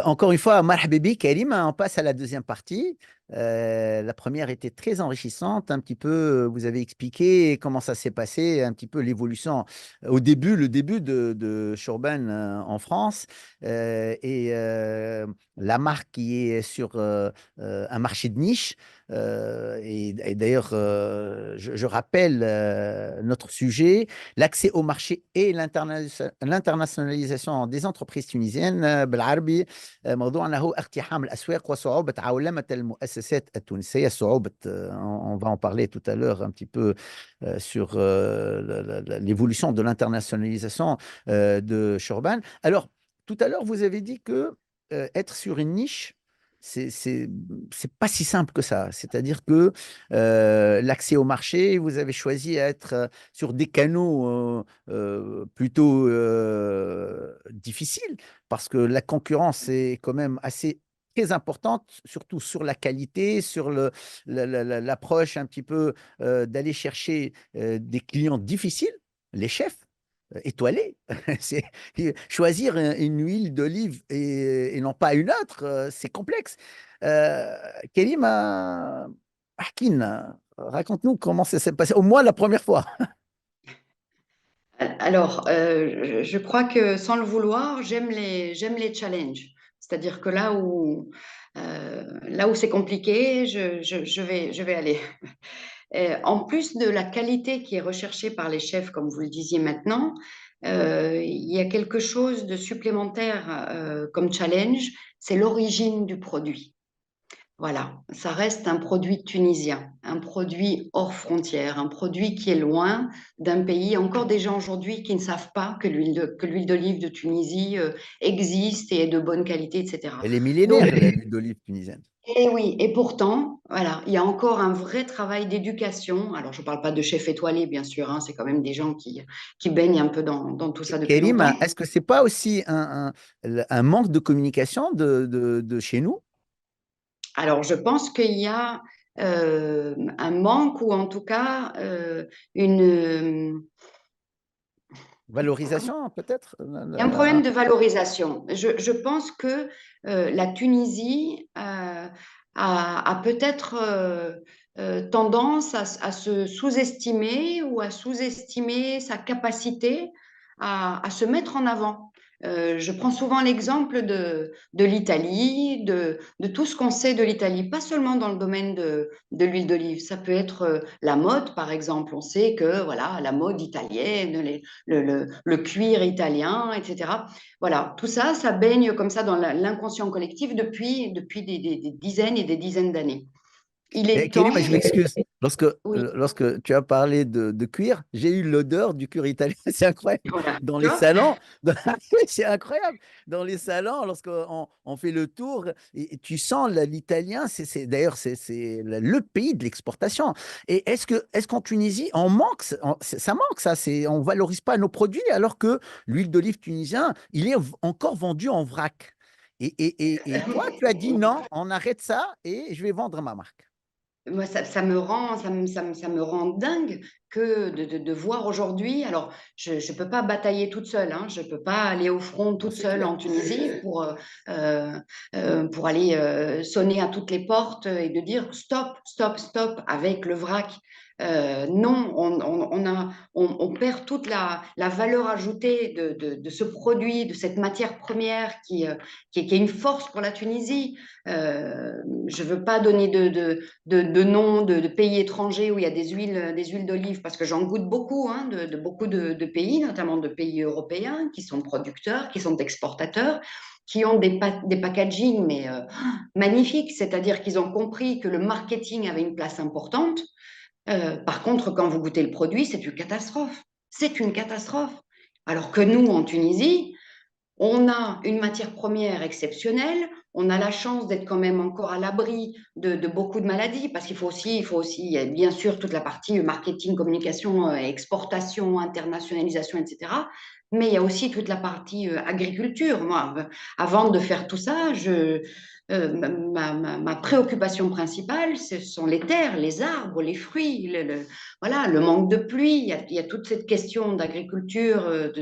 Encore une fois, marhaba bik, Karim, on passe à la deuxième partie. La première était très enrichissante. Un petit peu, vous avez expliqué comment ça s'est passé, un petit peu l'évolution au début, le début de Shurban en France et la marque qui est sur un marché de niche. Et d'ailleurs, je rappelle notre sujet, l'accès au marché et l'internationalisation des entreprises tunisiennes. بالعربي موضوعنا هو اقتحام الأسواق وصعوبة عولمة المؤسسات التونسية. صعوبة on va en parler tout à l'heure un petit peu sur l'évolution de l'internationalisation de Shurban. Alors, tout à l'heure, vous avez dit que être sur une niche, c'est pas si simple que ça. C'est-à-dire que l'accès au marché, vous avez choisi à être sur des canaux plutôt difficiles parce que la concurrence est quand même assez très importante, surtout sur la qualité, sur l'approche un petit peu d'aller chercher des clients difficiles, les chefs étoilés. C'est choisir une huile d'olive et non pas une autre, c'est complexe. Euh, Kélim, Ahkin, raconte-nous comment ça s'est passé, au moins la première fois. Alors, je crois que sans le vouloir, j'aime les challenges. C'est-à-dire que là où c'est compliqué, je vais aller. En plus de la qualité qui est recherchée par les chefs, comme vous le disiez maintenant, il y a quelque chose de supplémentaire comme challenge, c'est l'origine du produit. Voilà, ça reste un produit tunisien, un produit hors frontière, un produit qui est loin d'un pays. Encore des gens aujourd'hui qui ne savent pas que l'huile d'olive de Tunisie existe et est de bonne qualité, etc. Elle est Donc, millénaire, l'huile d'olive tunisienne. et oui, et pourtant, voilà, il y a encore un vrai travail d'éducation. Alors, je ne parle pas de chef étoilé, bien sûr, hein, c'est quand même des gens qui baignent un peu dans tout ça depuis Kérim, longtemps. est-ce que c'est pas aussi un manque de communication de chez nous? Alors, je pense qu'il y a un manque ou en tout cas une, Valorisation, peut-être? il y a un problème de valorisation. Je pense que la Tunisie a peut-être tendance à se sous-estimer ou à sous-estimer sa capacité à se mettre en avant. Je prends souvent l'exemple de l'Italie, de tout ce qu'on sait de l'Italie, pas seulement dans le domaine de l'huile d'olive. Ça peut être la mode, par exemple. On sait que voilà, la mode italienne, le cuir italien, etc. Voilà, tout ça, ça baigne comme ça dans l'inconscient collectif depuis des dizaines et des dizaines d'années. Il est temps, Kérim, je m'excuse. oui, Lorsque tu as parlé de cuir, j'ai eu l'odeur du cuir italien. C'est incroyable. voilà, Dans tu les vois. salons, oui, c'est incroyable. Dans les salons, lorsqu'on fait le tour, et tu sens l'italien, d'ailleurs, c'est le pays de l'exportation. Et est-ce qu'en Tunisie, on manque, ça manque, ça, on valorise pas nos produits, alors que l'huile d'olive tunisien, il est encore vendu en vrac. Et toi, tu as dit non, on arrête ça et je vais vendre ma marque. Moi, ça me rend, ça me rend dingue que de voir aujourd'hui. Alors, je ne peux pas batailler toute seule, hein, je ne peux pas aller au front Non, toute c'est seule clair. en Tunisie euh, pour aller sonner à toutes les portes et de dire stop, stop, stop avec le vrac. Non, on perd toute la valeur ajoutée de ce produit, de cette matière première qui est une force pour la Tunisie. Je ne veux pas donner de noms de pays étrangers où il y a des huiles d'olive, parce que j'en goûte beaucoup, hein, de beaucoup de pays, notamment de pays européens, qui sont producteurs, qui sont exportateurs, qui ont des packaging mais magnifiques, c'est-à-dire qu'ils ont compris que le marketing avait une place importante. Par contre, quand vous goûtez le produit, c'est une catastrophe. C'est une catastrophe. Alors que nous, en Tunisie, on a une matière première exceptionnelle, on a la chance d'être quand même encore à l'abri de beaucoup de maladies, parce qu'il faut aussi, il y a bien sûr toute la partie marketing, communication, exportation, internationalisation, etc. Mais il y a aussi toute la partie agriculture. Moi, avant de faire tout ça, ma préoccupation principale, ce sont les terres, les arbres, les fruits, voilà, le manque de pluie. Il y a toute cette question d'agriculture,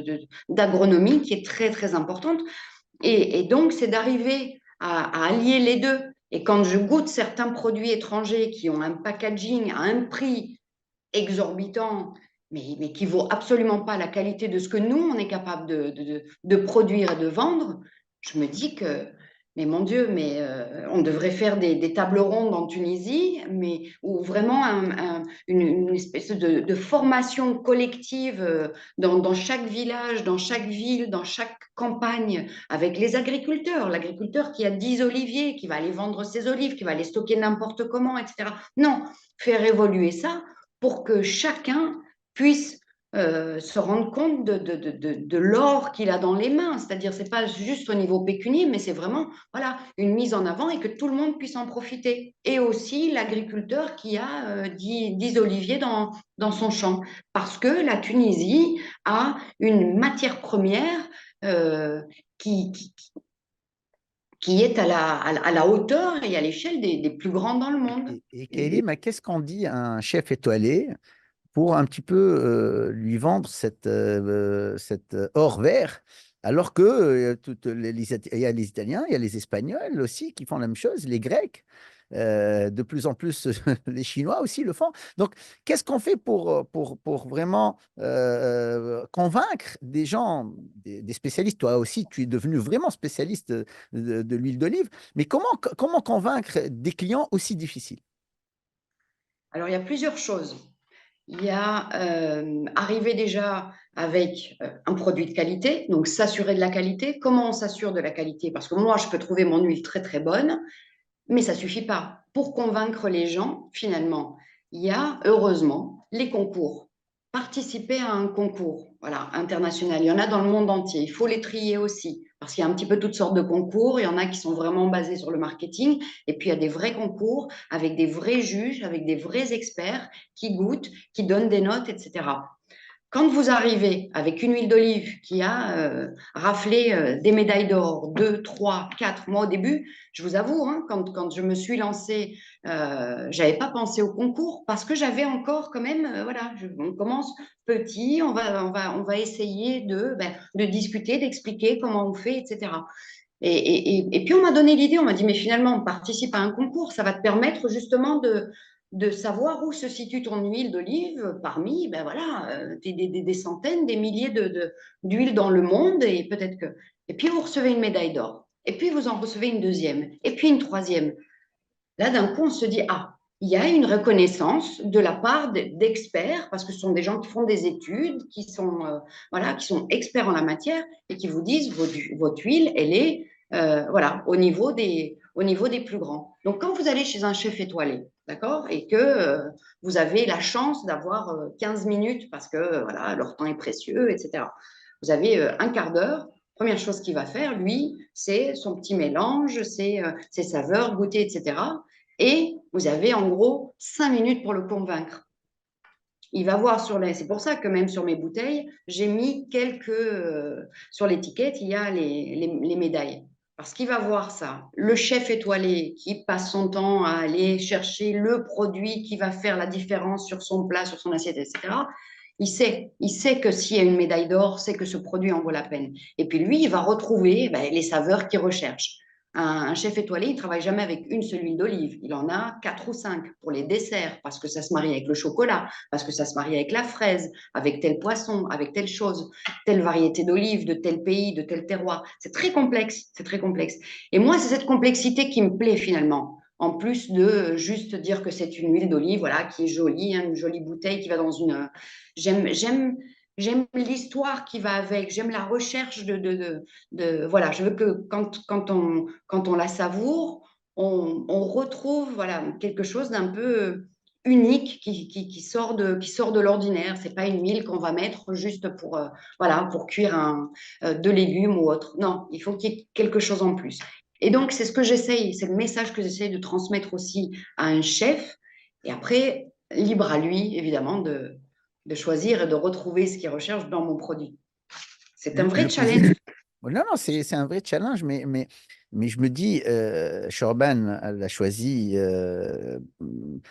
d'agronomie qui est très, très importante. Et donc, c'est d'arriver à allier les deux. Et quand je goûte certains produits étrangers qui ont un packaging à un prix exorbitant, mais qui vaut absolument pas la qualité de ce que nous, on est capable de produire et de vendre, je me dis que, mais mon Dieu, mais on devrait faire des tables rondes en Tunisie, mais ou vraiment une espèce de formation collective dans chaque village, dans chaque ville, dans chaque campagne, avec les agriculteurs, l'agriculteur qui a 10 oliviers, qui va aller vendre ses olives, qui va les stocker n'importe comment, etc. Non, faire évoluer ça pour que chacun puisse se rendre compte de l'or qu'il a dans les mains. C'est-à-dire, ce n'est pas juste au niveau pécunier, mais c'est vraiment voilà, une mise en avant et que tout le monde puisse en profiter. Et aussi l'agriculteur qui a 10 oliviers dans son champ. Parce que la Tunisie a une matière première euh, qui, qui, qui est à la hauteur et à l'échelle des plus grands dans le monde. Et Kélim, qu'est-ce qu'on dit à un chef étoilé pour un petit peu lui vendre cette or vert, alors que il y a les Italiens, il y a les Espagnols aussi qui font la même chose, les Grecs, de plus en plus les Chinois aussi le font. Donc, qu'est-ce qu'on fait pour vraiment convaincre des gens, des spécialistes? Toi aussi, tu es devenu vraiment spécialiste de l'huile d'olive, mais comment convaincre des clients aussi difficiles? Alors, il y a plusieurs choses. Il y a arriver déjà avec un produit de qualité, donc s'assurer de la qualité. Comment on s'assure de la qualité? Parce que moi, je peux trouver mon huile très très bonne, mais ça ne suffit pas. Pour convaincre les gens, finalement, il y a heureusement les concours. Participer à un concours voilà, international, il y en a dans le monde entier. Il faut les trier aussi, parce qu'il y a un petit peu toutes sortes de concours. Il y en a qui sont vraiment basés sur le marketing, et puis il y a des vrais concours avec des vrais juges, avec des vrais experts qui goûtent, qui donnent des notes, etc. Quand vous arrivez avec une huile d'olive qui a raflé des médailles d'or, 2, 3, 4 mois au début, je vous avoue, hein, quand je me suis lancée, je n'avais pas pensé au concours parce que j'avais encore quand même, voilà, on commence petit, on va essayer de discuter, d'expliquer comment on fait, etc. Et puis on m'a donné l'idée, on m'a dit, mais finalement, on participe à un concours, ça va te permettre justement de savoir où se situe ton huile d'olive parmi ben voilà, des centaines, des milliers d'huiles dans le monde. Et peut-être que. Et puis vous recevez une médaille d'or. Et puis vous en recevez une deuxième. Et puis une troisième. Là, d'un coup, on se dit, ah, il y a une reconnaissance de la part d'experts, parce que ce sont des gens qui font des études, voilà, qui sont experts en la matière et qui vous disent, votre huile, elle est voilà, au niveau des plus grands. Donc, quand vous allez chez un chef étoilé, d'accord, et que vous avez la chance d'avoir 15 minutes, parce que voilà, leur temps est précieux, etc., vous avez un quart d'heure. Première chose qu'il va faire, lui, c'est son petit mélange, ses saveurs, goûter, etc. Et vous avez en gros 5 minutes pour le convaincre. Il va voir c'est pour ça que même sur mes bouteilles, j'ai mis sur l'étiquette, il y a les médailles. Parce qu'il va voir ça. Le chef étoilé qui passe son temps à aller chercher le produit qui va faire la différence sur son plat, sur son assiette, etc. Il sait que s'il y a une médaille d'or, c'est que ce produit en vaut la peine. Et puis lui, il va retrouver les saveurs qu'il recherche. Un chef étoilé, il ne travaille jamais avec une seule huile d'olive. Il en a 4 ou 5 pour les desserts, parce que ça se marie avec le chocolat, parce que ça se marie avec la fraise, avec tel poisson, avec telle chose, telle variété d'olive, de tel pays, de tel terroir. C'est très complexe, c'est très complexe. Et moi, c'est cette complexité qui me plaît finalement. En plus de juste dire que c'est une huile d'olive, voilà, qui est jolie, hein, une jolie bouteille qui va dans une. J'aime l'histoire qui va avec. J'aime la recherche voilà. Je veux que quand on la savoure, on retrouve voilà quelque chose d'un peu unique qui sort de l'ordinaire. C'est pas une huile qu'on va mettre juste pour cuire de légumes ou autre. Non, il faut qu'il y ait quelque chose en plus. Et donc, c'est ce que j'essaye, c'est le message que j'essaye de transmettre aussi à un chef. Et après, libre à lui, évidemment, de choisir et de retrouver ce qu'il recherche dans mon produit. C'est un vrai Le challenge. position. Non, non, c'est un vrai challenge, mais je me dis, Shorban, elle a choisi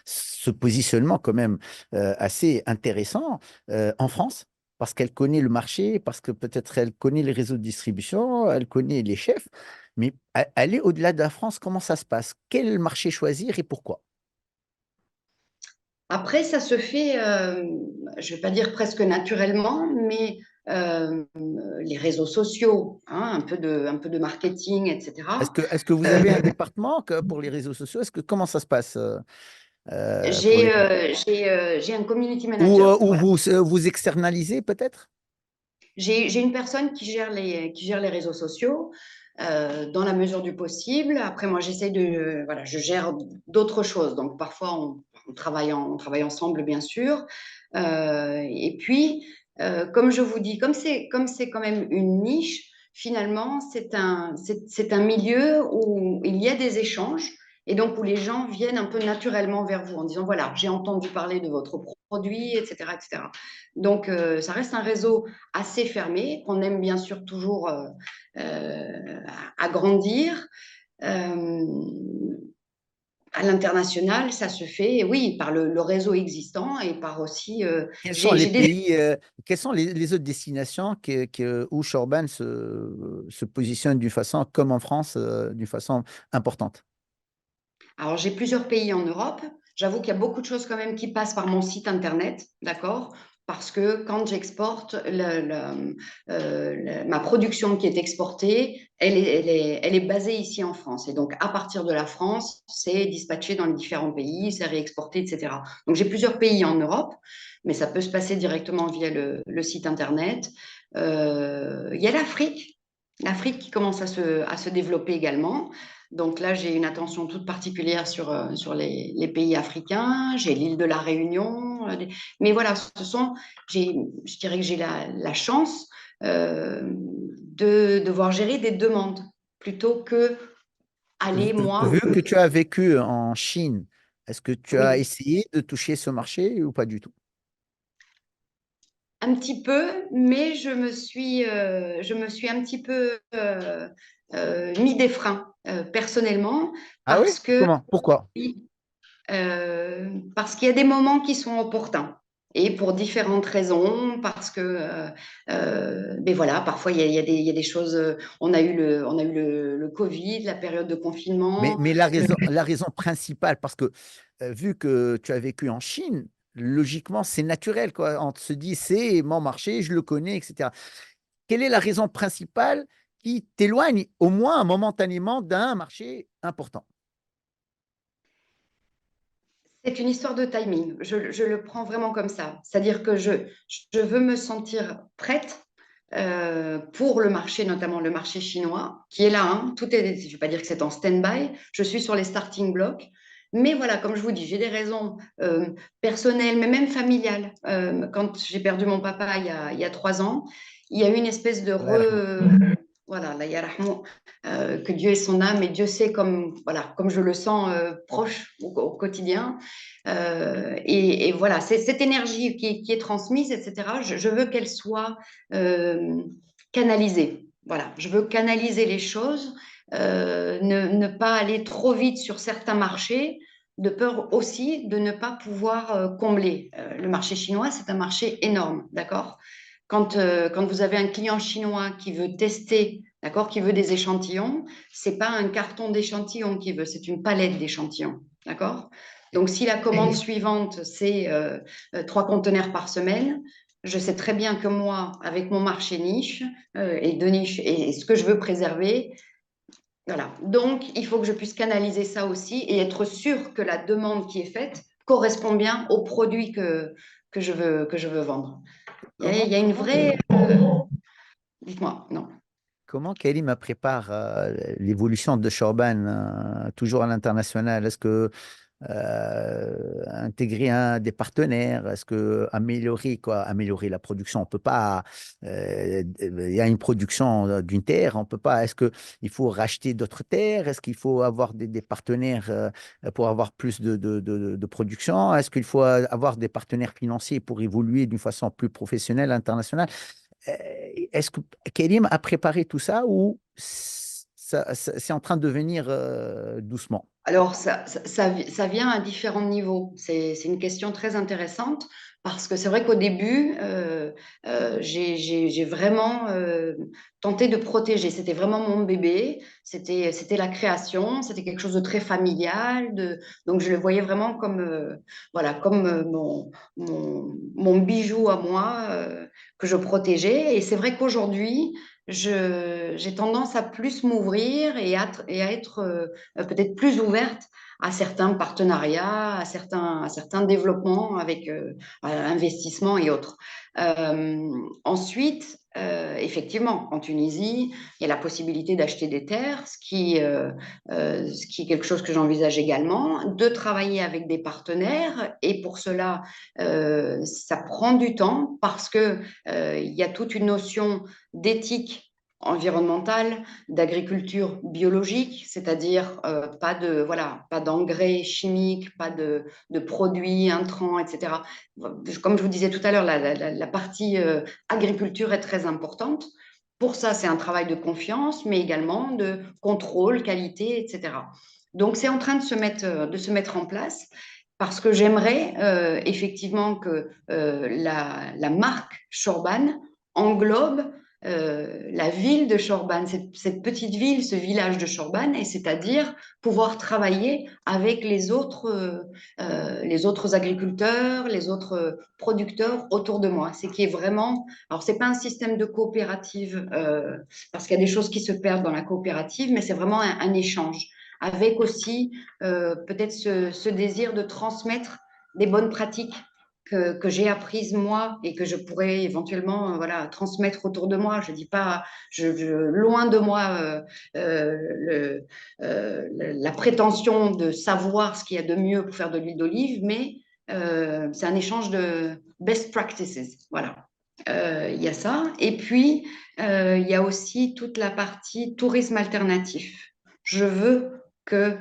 ce positionnement quand même assez intéressant en France, parce qu'elle connaît le marché, parce que peut-être elle connaît les réseaux de distribution, elle connaît les chefs, mais aller au-delà de la France, comment ça se passe? Quel marché choisir et pourquoi? Après, ça se fait, je ne vais pas dire presque naturellement, mais euh, les réseaux sociaux, hein, un peu de marketing, etc. Est-ce que vous Euh, avez un département pour les réseaux sociaux? Comment ça se passe pour les... j'ai un community manager. Ou Voilà. vous externalisez peut-être? J'ai une personne qui gère les réseaux sociaux dans la mesure du possible. Après, moi, j'essaie de, voilà, je gère d'autres choses. Donc, parfois, on travaille ensemble, bien sûr. Et puis, comme je vous dis, comme c'est quand même une niche, finalement, c'est un milieu où il y a des échanges et donc où les gens viennent un peu naturellement vers vous en disant, voilà, j'ai entendu parler de votre produit, etc., etc. Donc, ça reste un réseau assez fermé, qu'on aime bien sûr toujours agrandir. Euh, à l'international, ça se fait, oui, par le réseau existant et par aussi. Quels sont les J'ai des pays, quelles sont les autres destinations où Shorban se positionne d'une façon, comme en France, d'une façon importante? Alors, j'ai plusieurs pays en Europe. J'avoue qu'il y a beaucoup de choses quand même qui passent par mon site internet, d'accord? Parce que quand j'exporte, ma production qui est exportée, elle est basée ici en France. Et donc, à partir de la France, c'est dispatché dans les différents pays, c'est réexporté, etc. Donc, j'ai plusieurs pays en Europe, mais ça peut se passer directement via le site internet. Il y a l'Afrique qui commence à se développer également. Donc là, j'ai une attention toute particulière sur les pays africains. J'ai l'île de la Réunion. Mais voilà, je dirais que j'ai la chance de devoir gérer des demandes plutôt que aller, moi, Vu que tu as vécu en Chine, est-ce que tu as oui, essayé de toucher ce marché ou pas du tout? un petit peu, mais je me suis un petit peu mis des freins personnellement Ah oui? parce que Comment? Pourquoi? parce qu'il y a des moments qui sont opportuns. Et pour différentes raisons, parce que, mais voilà, parfois il y a des choses. On a eu le Covid, la période de confinement. Mais la raison principale, parce que vu que tu as vécu en Chine, logiquement, c'est naturel, quoi. On se dit, c'est mon marché, je le connais, etc. Quelle est la raison principale qui t'éloigne au moins momentanément d'un marché important? C'est une histoire de timing. Je le prends vraiment comme ça. C'est-à-dire que je veux me sentir prête pour le marché, notamment le marché chinois, qui est là. Hein. Tout est, je ne vais pas dire que c'est en stand-by. Je suis sur les starting blocks. Mais voilà, comme je vous dis, j'ai des raisons personnelles, mais même familiales. Quand j'ai perdu mon papa il y a 3 ans, il y a eu une espèce de Allah yarhamou. voilà, la yarahmou, que Dieu ait son âme, et Dieu sait comme, voilà, comme je le sens proche au quotidien. Et voilà, c'est cette énergie qui est transmise, etc. Je veux qu'elle soit euh, canalisée. Voilà, je veux canaliser les choses, ne pas aller trop vite sur certains marchés, de peur aussi de ne pas pouvoir combler. Le marché chinois, c'est un marché énorme, d'accord? Quand vous avez un client chinois qui veut tester, d'accord, qui veut des échantillons, c'est pas un carton d'échantillons qu'il veut, c'est une palette d'échantillons, d'accord? Donc, si la commande suivante, c'est 3 conteneurs par semaine, je sais très bien que moi, avec mon marché niche et de niche et ce que je veux préserver, voilà. Donc, il faut que je puisse canaliser ça aussi et être sûr que la demande qui est faite correspond bien au produit que je veux vendre. Il y a une vraie. Dites-moi, non. Comment Karim prépare l'évolution de Shorban toujours à l'international? Est-ce que intégrer des partenaires? Est-ce que améliorer la production? On peut pas. Il y a une production d'une terre, on peut pas. Est-ce que il faut racheter d'autres terres? Est-ce qu'il faut avoir des partenaires pour avoir plus de production? Est-ce qu'il faut avoir des partenaires financiers pour évoluer d'une façon plus professionnelle, internationale? Euh, Est-ce que Kélim a préparé tout ça ou c'est en train de venir doucement? Alors, ça vient à différents niveaux. C'est une question très intéressante parce que c'est vrai qu'au début, j'ai vraiment tenté de protéger. C'était vraiment mon bébé, c'était la création, c'était quelque chose de très familial. Donc, je le voyais vraiment comme, voilà, comme mon bijou à moi que je protégeais. Et c'est vrai qu'aujourd'hui, j'ai tendance à plus m'ouvrir et à être peut-être plus ouverte à certains partenariats, à certains développements avec investissements et autres. Ensuite, effectivement, en Tunisie, il y a la possibilité d'acheter des terres, ce qui est quelque chose que j'envisage également, de travailler avec des partenaires. Et pour cela, ça prend du temps parce que il y a toute une notion d'éthique environnementale, d'agriculture biologique, c'est-à-dire pas d'engrais chimiques, pas de produits intrants, etc. Comme je vous disais tout à l'heure, la partie agriculture est très importante. Pour ça, c'est un travail de confiance, mais également de contrôle, qualité, etc. Donc, c'est en train de se mettre en place parce que j'aimerais effectivement que la marque Shorban englobe la ville de Shorban, cette petite ville, ce village de Shorban, et c'est-à-dire pouvoir travailler avec les autres agriculteurs, les autres producteurs autour de moi. C'est qui est vraiment, alors c'est pas un système de coopérative parce qu'il y a des choses qui se perdent dans la coopérative, mais c'est vraiment un échange avec aussi peut-être ce désir de transmettre des bonnes pratiques que j'ai apprises moi et que je pourrais éventuellement voilà, transmettre autour de moi. Je dis pas, loin de moi la prétention de savoir ce qu'il y a de mieux pour faire de l'huile d'olive, mais c'est un échange de best practices. Voilà. Il y a ça. Et puis, il y a aussi toute la partie tourisme alternatif. Je veux que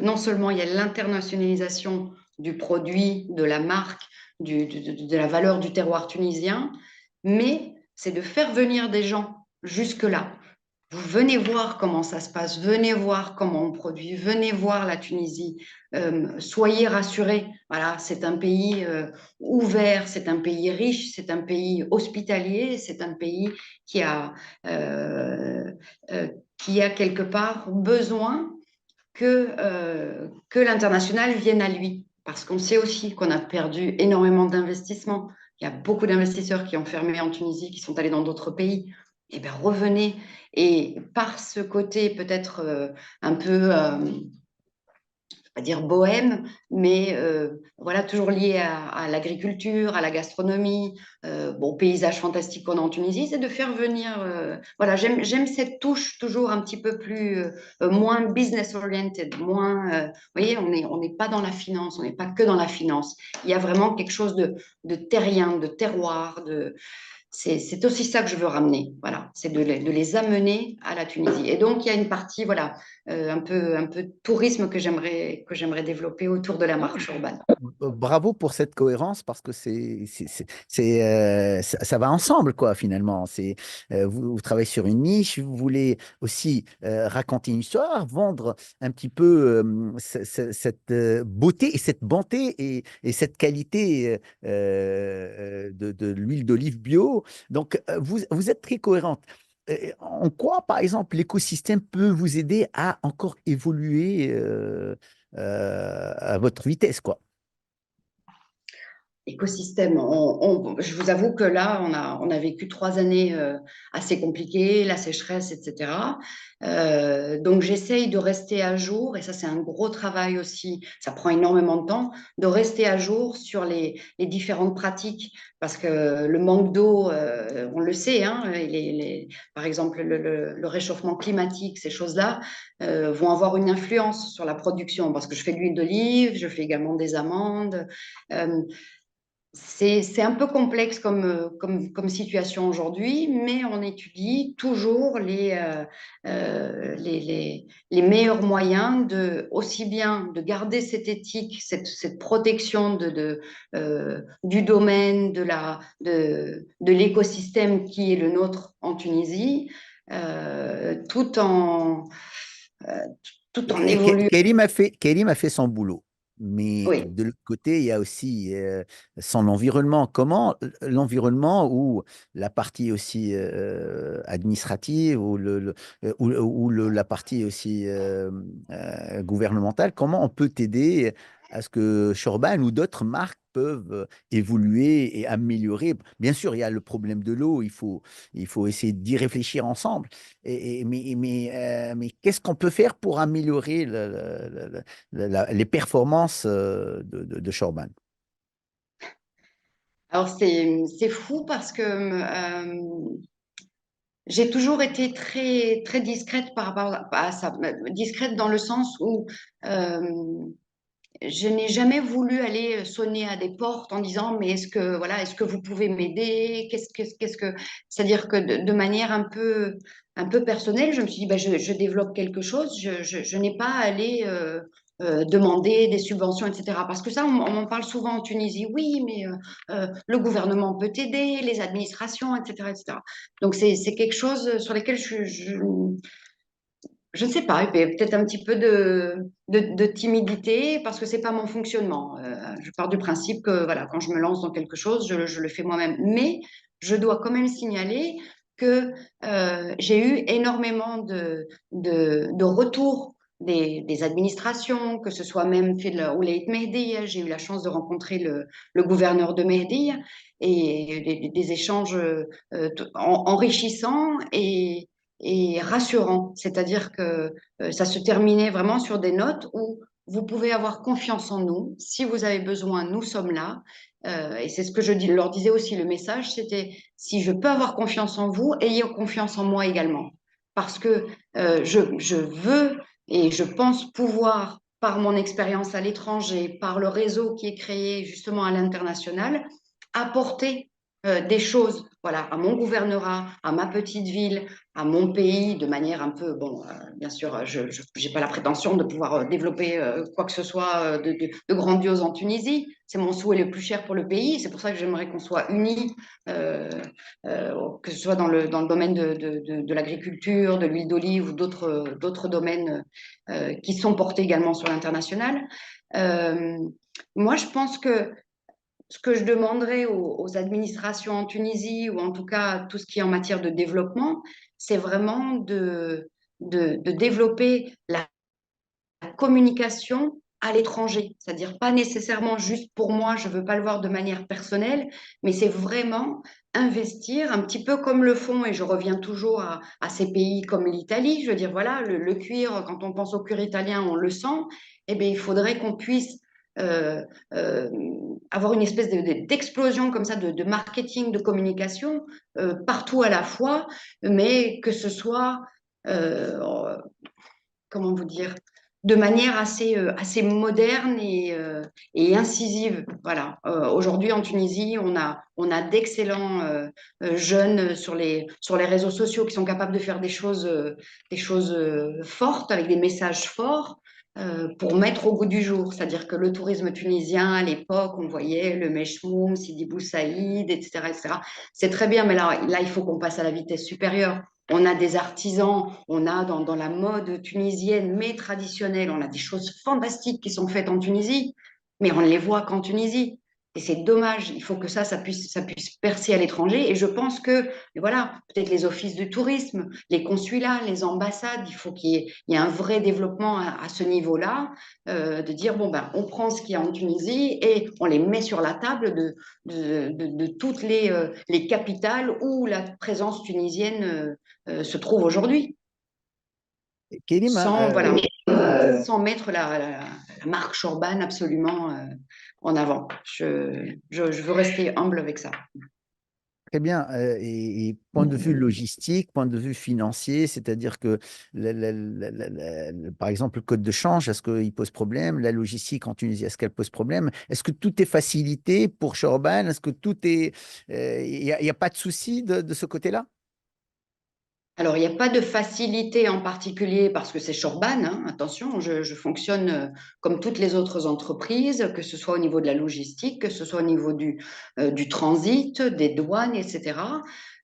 non seulement il y a l'internationalisation du produit, de la marque, de la valeur du terroir tunisien, mais c'est de faire venir des gens jusque-là. Vous venez voir comment ça se passe, venez voir comment on produit, venez voir la Tunisie. Soyez rassurés, voilà, c'est un pays ouvert, c'est un pays riche, c'est un pays hospitalier, c'est un pays qui a, euh, euh, qui a quelque part besoin que l'international vienne à lui. Parce qu'on sait aussi qu'on a perdu énormément d'investissements. Il y a beaucoup d'investisseurs qui ont fermé en Tunisie, qui sont allés dans d'autres pays. Eh bien, revenez. Et par ce côté peut-être un peu pas dire bohème, mais voilà, toujours lié à l'agriculture, à la gastronomie, bon, paysage fantastique qu'on a en Tunisie, c'est de faire venir, voilà, j'aime cette touche toujours un petit peu plus, moins business oriented, moins, vous voyez, on n'est pas dans la finance, on n'est pas que dans la finance. Il y a vraiment quelque chose de terrien, de terroir, c'est aussi ça que je veux ramener, voilà, c'est de les amener à la Tunisie. Et donc, il y a une partie, voilà, un peu de tourisme que j'aimerais développer autour de la marche urbaine. Bravo pour cette cohérence parce que ça va ensemble quoi finalement. Vous travaillez sur une niche, vous voulez aussi raconter une histoire, vendre un petit peu cette beauté et cette bonté et cette qualité de l'huile d'olive bio. Donc vous êtes très cohérente. En quoi, par exemple, l'écosystème peut vous aider à encore évoluer à votre vitesse, quoi? écosystème. Je vous avoue que là, on a vécu 3 années assez compliquées, la sécheresse, etc. Donc, j'essaye de rester à jour, et ça, c'est un gros travail aussi, ça prend énormément de temps, de rester à jour sur les différentes pratiques, parce que le manque d'eau, on le sait, hein, par exemple, le réchauffement climatique, ces choses-là, vont avoir une influence sur la production, parce que je fais de l'huile d'olive, je fais également des amandes. Euh, c'est un peu complexe comme situation aujourd'hui, mais on étudie toujours les meilleurs moyens aussi bien de garder cette éthique, cette protection du domaine, de l'écosystème qui est le nôtre en Tunisie, tout euh, tout en évoluant. Kérim a fait son boulot. Mais Oui. de l'autre côté, il y a aussi son environnement. Comment l'environnement ou la partie aussi administrative ou la partie aussi gouvernementale, comment on peut t'aider à ce que Shorban ou d'autres marques peuvent évoluer et améliorer? Bien sûr, il y a le problème de l'eau, il faut essayer d'y réfléchir ensemble. Mais qu'est-ce qu'on peut faire pour améliorer les performances de Shorban? Alors, c'est fou parce que j'ai toujours été très, très discrète par rapport à ça. Discrète dans le sens où euh, je n'ai jamais voulu aller sonner à des portes en disant, mais est-ce que vous pouvez m'aider? C'est-à-dire que de manière un peu personnelle, je me suis dit, bah, je développe quelque chose, je n'ai pas à aller demander des subventions, etc. Parce que ça, on m'en parle souvent en Tunisie. Oui, mais le gouvernement peut t'aider, les administrations, etc., etc. Donc, c'est quelque chose sur lequel je ne sais pas, il y a peut-être un petit peu de timidité parce que c'est pas mon fonctionnement. Je pars du principe que voilà, quand je me lance dans quelque chose, je le fais moi-même. Mais je dois quand même signaler que j'ai eu énormément de retours des administrations, que ce soit même fait de Ouled Mehdi. J'ai eu la chance de rencontrer le gouverneur de Mehdi et des échanges enrichissants et rassurant. C'est-à-dire que ça se terminait vraiment sur des notes où vous pouvez avoir confiance en nous. Si vous avez besoin, nous sommes là. Et c'est ce que leur disais aussi. Le message, c'était si je peux avoir confiance en vous, ayez confiance en moi également. Parce que je veux et je pense pouvoir, par mon expérience à l'étranger, par le réseau qui est créé justement à l'international, apporter des choses voilà, à mon gouvernorat, à ma petite ville, à mon pays de manière un peu, bon, bien sûr, je n'ai pas la prétention de pouvoir développer quoi que ce soit de grandiose en Tunisie. C'est mon souhait le plus cher pour le pays. C'est pour ça que j'aimerais qu'on soit unis, euh, que ce soit dans le domaine de l'agriculture, de l'huile d'olive ou d'autres domaines qui sont portés également sur l'international. Euh, Moi, je pense que ce que je demanderais aux administrations en Tunisie, ou en tout cas tout ce qui est en matière de développement, c'est vraiment de développer la communication à l'étranger. C'est-à-dire pas nécessairement juste pour moi, je ne veux pas le voir de manière personnelle, mais c'est vraiment investir un petit peu comme le font, et je reviens toujours à ces pays comme l'Italie, je veux dire, voilà, le cuir, quand on pense au cuir italien, on le sent, eh bien, il faudrait qu'on puisse euh, euh, avoir une espèce d'explosion comme ça de marketing, de communication partout à la fois, mais que ce soit, comment vous dire, de manière assez moderne et incisive. Voilà. Aujourd'hui, en Tunisie, on a d'excellents jeunes sur les réseaux sociaux qui sont capables de faire des choses fortes, avec des messages forts, pour mettre au goût du jour. C'est-à-dire que le tourisme tunisien, à l'époque, on voyait le Mechmoum, Sidi Bou Saïd, etc., etc. C'est très bien, mais là, il faut qu'on passe à la vitesse supérieure. On a des artisans, on a dans la mode tunisienne, mais traditionnelle, on a des choses fantastiques qui sont faites en Tunisie, mais on ne les voit qu'en Tunisie. Et c'est dommage, il faut que ça puisse percer à l'étranger. Et je pense que, voilà, peut-être les offices de tourisme, les consulats, les ambassades, il faut qu'il y ait un vrai développement à ce niveau-là, de dire, bon, ben, on prend ce qu'il y a en Tunisie et on les met sur la table de toutes les capitales où la présence tunisienne se trouve aujourd'hui, Kélim, sans, voilà, sans mettre la marque Chorban absolument en avant. Je veux rester humble avec ça. très bien. Et point de vue logistique, point de vue financier, c'est-à-dire que, par exemple, le code de change, est-ce qu'il pose problème? La logistique en Tunisie, est-ce qu'elle pose problème? Est-ce que tout est facilité pour Shorban? Est-ce que tout est... Il n'y a pas de souci de ce côté-là? Alors, il n'y a pas de facilité en particulier parce que c'est Chorban, hein, attention, je fonctionne comme toutes les autres entreprises, que ce soit au niveau de la logistique, que ce soit au niveau du transit, des douanes, etc.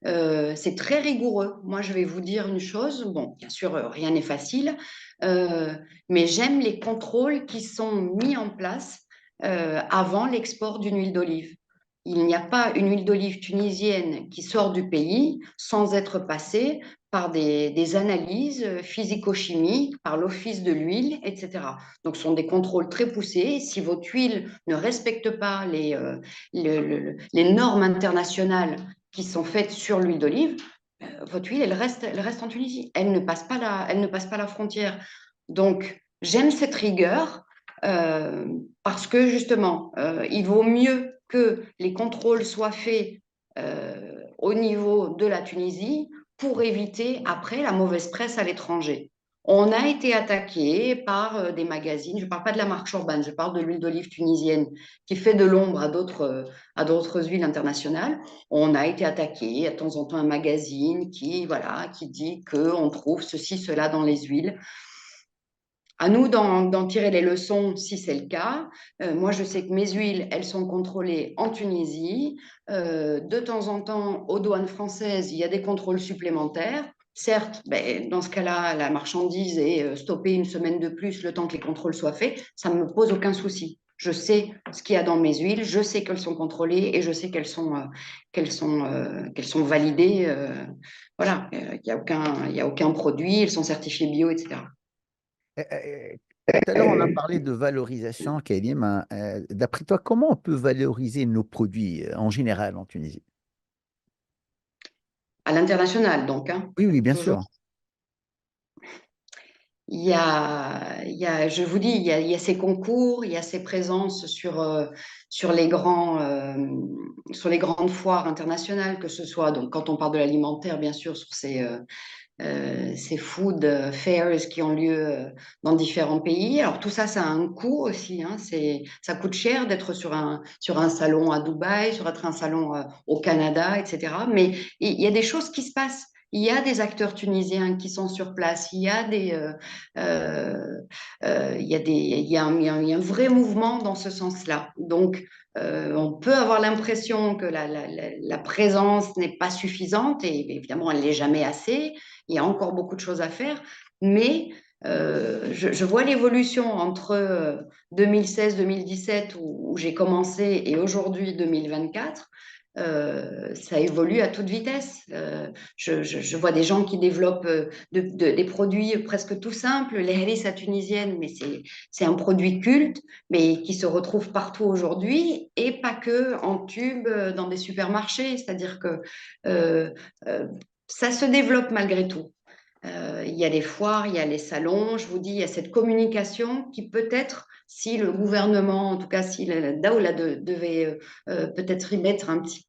C'est très rigoureux. Moi, je vais vous dire une chose, bon, bien sûr, rien n'est facile, euh, mais j'aime les contrôles qui sont mis en place avant l'export d'une huile d'olive. Il n'y a pas une huile d'olive tunisienne qui sort du pays sans être passée par des analyses physico-chimiques, par l'office de l'huile, etc. Donc, ce sont des contrôles très poussés. Si votre huile ne respecte pas les normes internationales qui sont faites sur l'huile d'olive, votre huile, elle reste en Tunisie. Elle ne passe pas la frontière. Donc, j'aime cette rigueur parce que justement, il vaut mieux que les contrôles soient faits au niveau de la Tunisie pour éviter après la mauvaise presse à l'étranger. On a été attaqué par des magazines, je ne parle pas de la marque Chorban, je parle de l'huile d'olive tunisienne qui fait de l'ombre à d'autres huiles internationales. On a été attaqué à temps en temps un magazine voilà, qui dit qu'on trouve ceci, cela dans les huiles. À nous d'en tirer les leçons si c'est le cas. Moi, je sais que mes huiles, elles sont contrôlées en Tunisie. De temps en temps, aux douanes françaises, il y a des contrôles supplémentaires. Certes, ben, dans ce cas-là, la marchandise est stoppée une semaine de plus le temps que les contrôles soient faits. Ça ne me pose aucun souci. Je sais ce qu'il y a dans mes huiles, je sais qu'elles sont contrôlées et je sais qu'elles sont validées. Voilà, il y a aucun produit, elles sont certifiées bio, etc. Tout à l'heure, on a parlé de valorisation, Kélim, hein. D'après toi, comment on peut valoriser nos produits en général en Tunisie? À l'international, donc, hein, Oui, oui, bien toujours. sûr. Je vous dis, il y a ces concours, il y a ces présences sur sur les grandes foires internationales, que ce soit, donc, quand on parle de l'alimentaire, bien sûr, sur ces food fairs qui ont lieu dans différents pays. Alors tout ça, ça a un coût aussi, hein. Ça coûte cher d'être sur un salon à Dubaï, sur un salon au Canada, etc. Mais il y a des choses qui se passent. Il y a des acteurs tunisiens qui sont sur place. Il y a un vrai mouvement dans ce sens-là. Donc, on peut avoir l'impression que la présence n'est pas suffisante et évidemment, elle n'est jamais assez. Il y a encore beaucoup de choses à faire, mais je vois l'évolution entre 2016-2017 où j'ai commencé et aujourd'hui 2024. Ça évolue à toute vitesse. Je vois des gens qui développent des produits presque tout simples, les harissa tunisiennes, mais c'est un produit culte, mais qui se retrouve partout aujourd'hui et pas que en tube dans des supermarchés. C'est-à-dire que euh, euh, ça se développe malgré tout. Il y a les foires, il y a les salons. Je vous dis, il y a cette communication qui peut-être, si le gouvernement, en tout cas si la Daoula devait peut-être y mettre un petit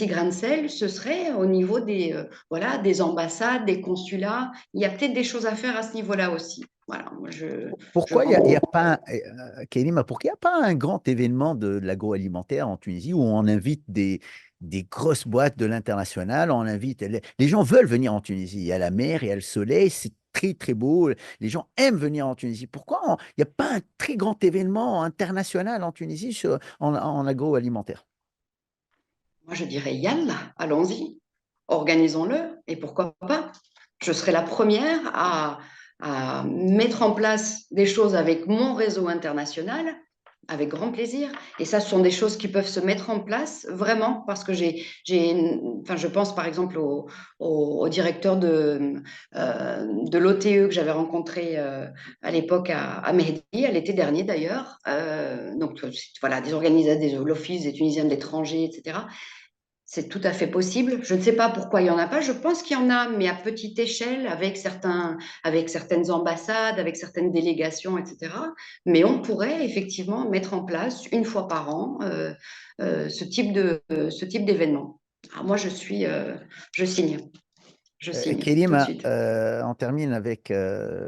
grain de sel, ce serait au niveau voilà, des ambassades, des consulats. Il y a peut-être des choses à faire à ce niveau-là aussi. Voilà, je Pourquoi il pense. y a pas, Kélim, pourquoi il n'y a pas un grand événement de l'agroalimentaire en Tunisie où on invite des grosses boîtes de l'international, on invite, les gens veulent venir en Tunisie, il y a la mer, il y a le soleil, c'est très très beau, les gens aiment venir en Tunisie. Pourquoi il n'y a pas un très grand événement international en Tunisie en agroalimentaire? Moi, je dirais Yallah, allons-y, organisons-le, et pourquoi pas? Je serai la première à mettre en place des choses avec mon réseau international, avec grand plaisir. Et ça, ce sont des choses qui peuvent se mettre en place vraiment parce que enfin, je pense par exemple au directeur de l'OTE que j'avais rencontré à l'époque à Mehdi, à l'été dernier d'ailleurs. Donc voilà, des organisateurs, l'Office des Tunisiens de l'étranger, etc. C'est tout à fait possible. Je ne sais pas pourquoi il n'y en a pas. Je pense qu'il y en a, mais à petite échelle, avec certaines ambassades, avec certaines délégations, etc. Mais on pourrait effectivement mettre en place une fois par an ce type d'événement. Alors moi, je signe. Je signe tout de Kélim, suite. on termine avec un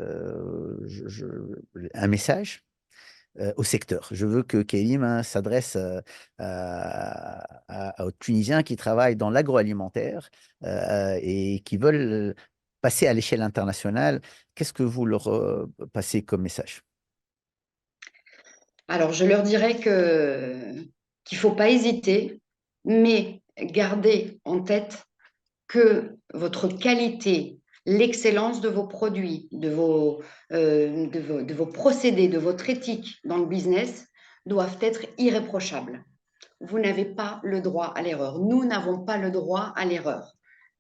message au secteur. Je veux que Kélim s'adresse aux Tunisiens qui travaillent dans l'agroalimentaire et qui veulent passer à l'échelle internationale. Qu'est-ce que vous leur passez comme message? Alors, je leur dirais qu'il ne faut pas hésiter, mais garder en tête que votre qualité, l'excellence de vos produits, de vos procédés, de votre éthique dans le business doivent être irréprochables. Vous n'avez pas le droit à l'erreur. Nous n'avons pas le droit à l'erreur.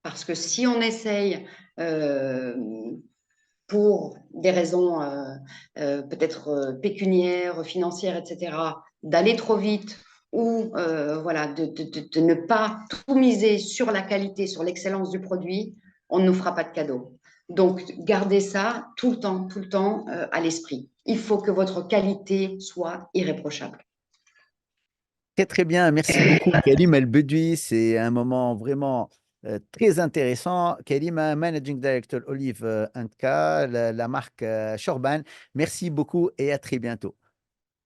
Parce que si on essaye pour des raisons peut-être pécuniaires, financières, etc., d'aller trop vite ou voilà, de ne pas tout miser sur la qualité, sur l'excellence du produit, on ne nous fera pas de cadeau. Donc, gardez ça tout le temps à l'esprit. Il faut que votre qualité soit irréprochable. Très, très bien. Merci beaucoup, Kalim El-Bedoui. C'est un moment vraiment très intéressant. Kalim, Managing Director Olive K, la marque Shorban. Merci beaucoup et à très bientôt.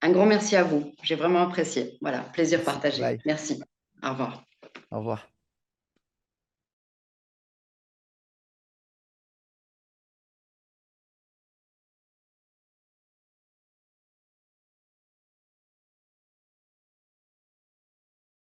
Un grand merci à vous. J'ai vraiment apprécié. Voilà, plaisir Merci. partagé. Bye. Merci. Au revoir. Au revoir.